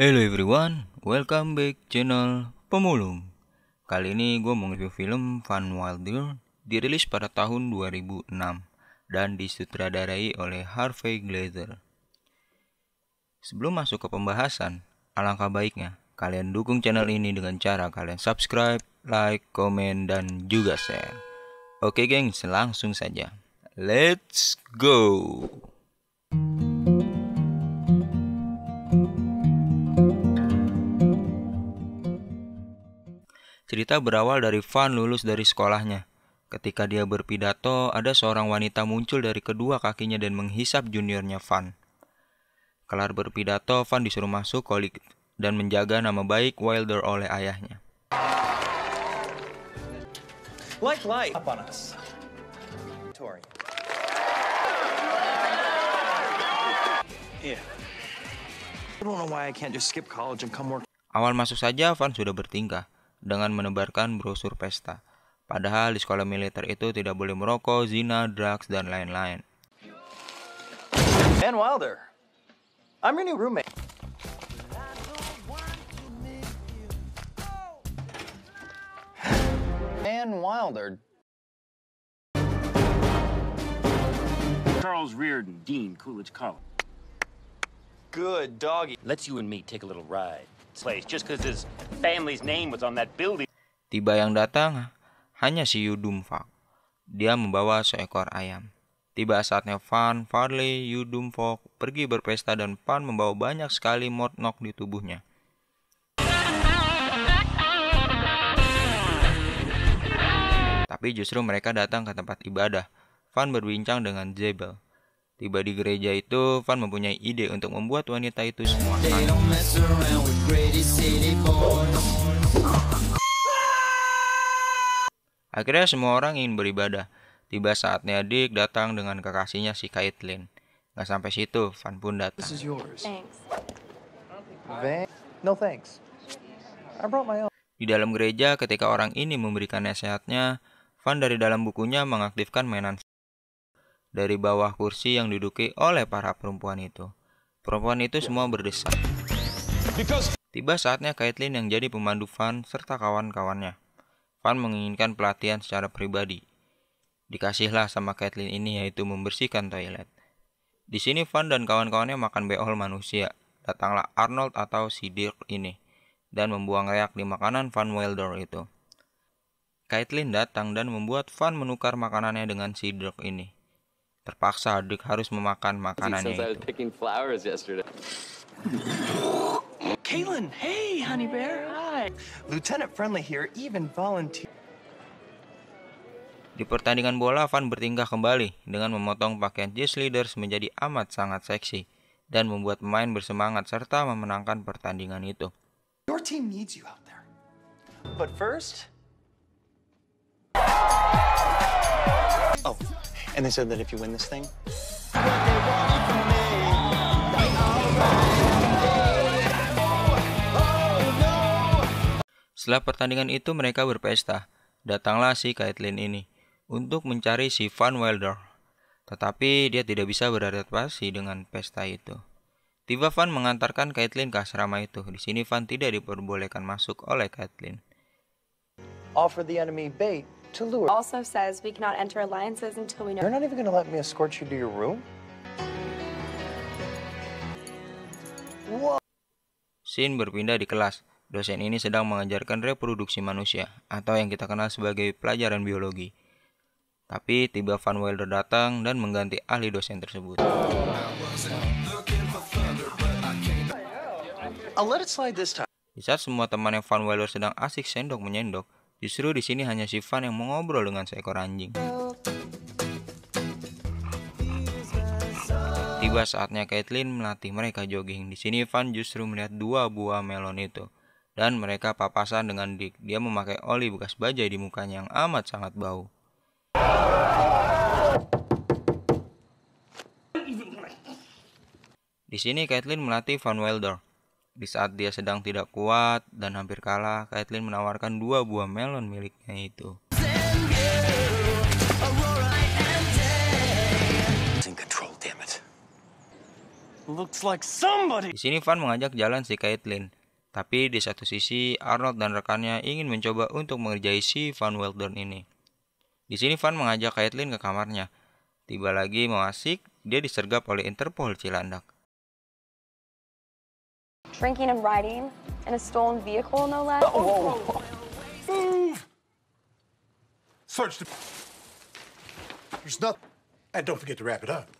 Hello everyone, welcome back channel Pemulung. Kali ini gue mau review film Van Wilder, dirilis pada tahun 2006 dan disutradarai oleh Harvey Glazer. Sebelum masuk ke pembahasan, alangkah baiknya kalian dukung channel ini dengan cara kalian subscribe, like, komen, dan juga share. Oke gengs, langsung saja. Let's go! Cerita berawal dari Van lulus dari sekolahnya. Ketika dia berpidato, ada seorang wanita muncul dari kedua kakinya dan menghisap juniornya Van. Kelar berpidato, Van disuruh masuk kolik dan menjaga nama baik Wilder oleh ayahnya. Like light up on us. Yeah. I don't know why I can't just skip college and come work. Awal masuk saja, Van sudah bertingkah dengan menebarkan brosur pesta. Padahal di sekolah militer itu tidak boleh merokok, zina, drugs, dan lain-lain. Van Wilder, I'm your new roommate. Van Wilder. Charles Reardon, Dean, Coolidge College. Good doggy. Let's you and me take a little ride. Place just because his family's name was on that building. Tiba yang datang hanya si Yudumfak. Dia membawa seekor ayam. Tiba saatnya Van, Farley, Yudumfak pergi berpesta dan Van membawa banyak sekali mortnok di tubuhnya. Tapi justru mereka datang ke tempat ibadah. Van berbincang dengan Jebel. Tiba di gereja itu, Van mempunyai ide untuk membuat wanita itu semua kaya. Akhirnya semua orang ingin beribadah. Tiba saatnya Dick datang dengan kekasihnya si Caitlin. Gak sampai situ, Van pun datang. This is yours. Thanks. Van? No thanks. I brought my own. Di dalam gereja, ketika orang ini memberikan nasihatnya, Van dari dalam bukunya mengaktifkan mainan dari bawah kursi yang diduduki oleh para perempuan itu. Perempuan itu semua berdesak. Tiba saatnya Caitlin yang jadi pemandu Van serta kawan-kawannya. Van menginginkan pelatihan secara pribadi. Dikasihlah sama Caitlin ini yaitu membersihkan toilet. Di sini Van dan kawan-kawannya makan beol manusia. Datanglah Arnold atau si Dirk ini dan membuang reak di makanan Van Wilder itu. Caitlin datang dan membuat Van menukar makanannya dengan si Dirk ini. Terpaksa Dirk harus memakan makanannya itu. Caitlin, hey, honey bear. Hi. Lieutenant Friendly here even volunteered. Di pertandingan bola, Van bertingkah kembali dengan memotong pakaian cheerleaders menjadi amat sangat seksi dan membuat pemain bersemangat serta memenangkan pertandingan itu. Your team needs you out there. But first... Oh, and they said that if you win this thing... Setelah pertandingan itu mereka berpesta. Datanglah si Caitlin ini untuk mencari si Van Wilder. Tetapi dia tidak bisa beradaptasi dengan pesta itu. Tiba Van mengantarkan Caitlin ke asrama itu. Di sini Van tidak diperbolehkan masuk oleh Caitlin. Offer the enemy bait to lure. Also says we cannot enter alliances until we know. You're not even gonna let me escort you to your room? Whoa. Scene berpindah di kelas. Dosen ini sedang mengajarkan reproduksi manusia, atau yang kita kenal sebagai pelajaran biologi. Tapi tiba Van Wilder datang dan mengganti ahli dosen tersebut. I'll let it slide this time. Di saat semua temannya Van Wilder sedang asik sendok menyendok, justru di sini hanya si Van yang mengobrol dengan seekor anjing. Tiba saatnya Caitlin melatih mereka jogging. Di sini Van justru melihat dua buah melon itu. Dan mereka papasan dengan Dick. Dia memakai oli bekas bajai di mukanya yang amat sangat bau. Di sini Caitlin melatih Van Wilder. Di saat dia sedang tidak kuat dan hampir kalah, Caitlin menawarkan dua buah melon miliknya itu. In control, damn it. Looks like somebody. Di sini Van mengajak jalan si Caitlin. Tapi di satu sisi, Arnold dan rekannya ingin mencoba untuk mengerjai si Van Wilder ini. Di sini Van mengajak Caitlin ke kamarnya. Tiba lagi mau asik, dia disergap oleh Interpol Cilandak. Drinking and riding in a stolen vehicle, no less. Move! Search the... There's nothing. And don't forget to wrap it up.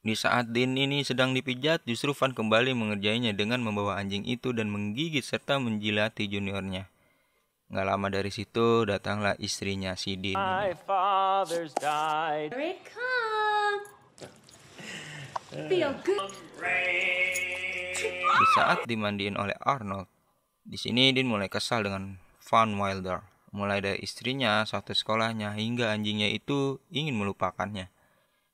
Di saat Dean ini sedang dipijat, justru Van kembali mengerjainya dengan membawa anjing itu dan menggigit serta menjilati juniornya. Nggak lama dari situ, datanglah istrinya si Dean My ini. father's died. Here it comes. Feel good. Di saat dimandiin oleh Arnold, di sini Dean mulai kesal dengan Van Wilder. Mulai dari istrinya, satu sekolahnya, hingga anjingnya itu ingin melupakannya.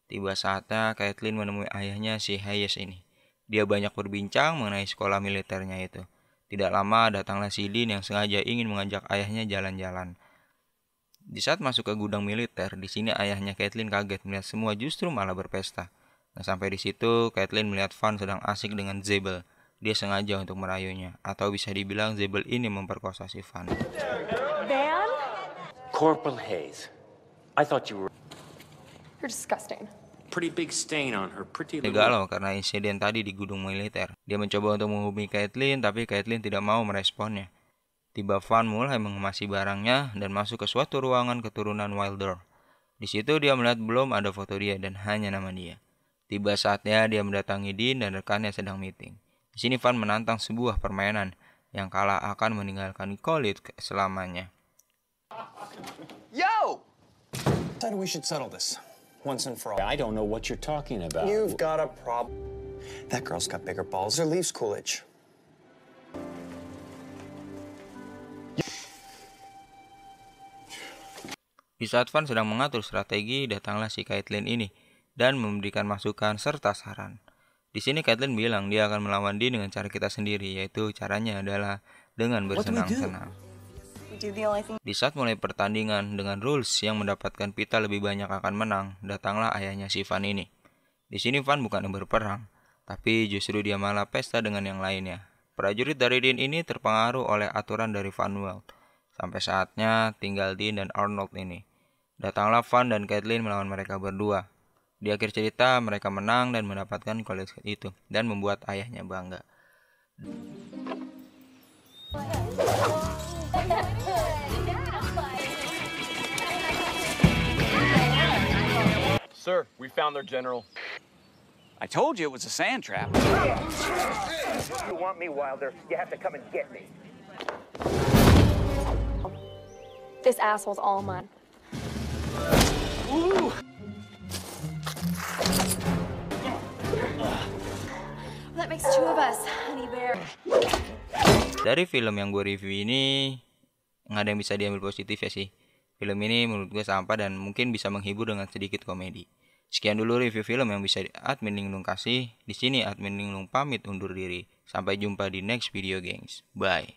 Tiba saatnya Caitlin menemui ayahnya si Hayes ini. Dia banyak berbincang mengenai sekolah militernya itu. Tidak lama datanglah si Dean yang sengaja ingin mengajak ayahnya jalan-jalan. Di saat masuk ke gudang militer, di sini ayahnya Caitlin kaget melihat semua justru malah berpesta. Nah, sampai di situ Caitlin melihat Van sedang asik dengan Zabel. Dia sengaja untuk merayunya, atau bisa dibilang Zabel ini memperkosa si Van. Van? Corporal Hayes. I thought you were You're disgusting. pretty big stain on her pretty Dia little... galau karena insiden tadi di gudang militer. Dia mencoba untuk menghubungi Caitlin, tapi Caitlin tidak mau meresponnya. Tiba Van mulai mengemasi barangnya dan masuk ke suatu ruangan keturunan Wilder. Di situ dia melihat belum ada foto dia dan hanya nama dia. Tiba saatnya dia mendatangi Dean dan rekannya sedang meeting. Di sini Van menantang sebuah permainan yang kalah akan meninggalkan Khalid selamanya. Yo! I thought we should settle this once and for all. I don't know what you're talking about. You've got a problem. That girl's got bigger balls or leaves Coolidge. Di saat Van sedang mengatur strategi, datanglah si Caitlin ini dan memberikan masukan serta saran. Di sini Caitlin bilang dia akan melawan Dean dengan cara kita sendiri, yaitu caranya adalah dengan bersenang-senang. We do the only thing. Di saat mulai pertandingan dengan rules yang mendapatkan pita lebih banyak akan menang, datanglah ayahnya si Van ini. Di sini Van bukan berperang, tapi justru dia malah pesta dengan yang lainnya. Prajurit dari Dean ini terpengaruh oleh aturan dari Van Welt. Sampai saatnya tinggal Dean dan Arnold ini. Datanglah Van dan Caitlin melawan mereka berdua. Di akhir cerita mereka menang dan mendapatkan college itu dan membuat ayahnya bangga. Sir, we found their general. I told you it was a sand trap. You want me, Wilder? You have to come and get me. This asshole's all mine. That makes two of us, honey bear. Dari film yang gue review ini nggak ada yang bisa diambil positif ya sih. Film ini menurut gue sampah dan mungkin bisa menghibur dengan sedikit komedi. Sekian dulu review film yang bisa admin Linglung kasih. Di sini admin Linglung pamit undur diri. Sampai jumpa di next video, gengs. Bye.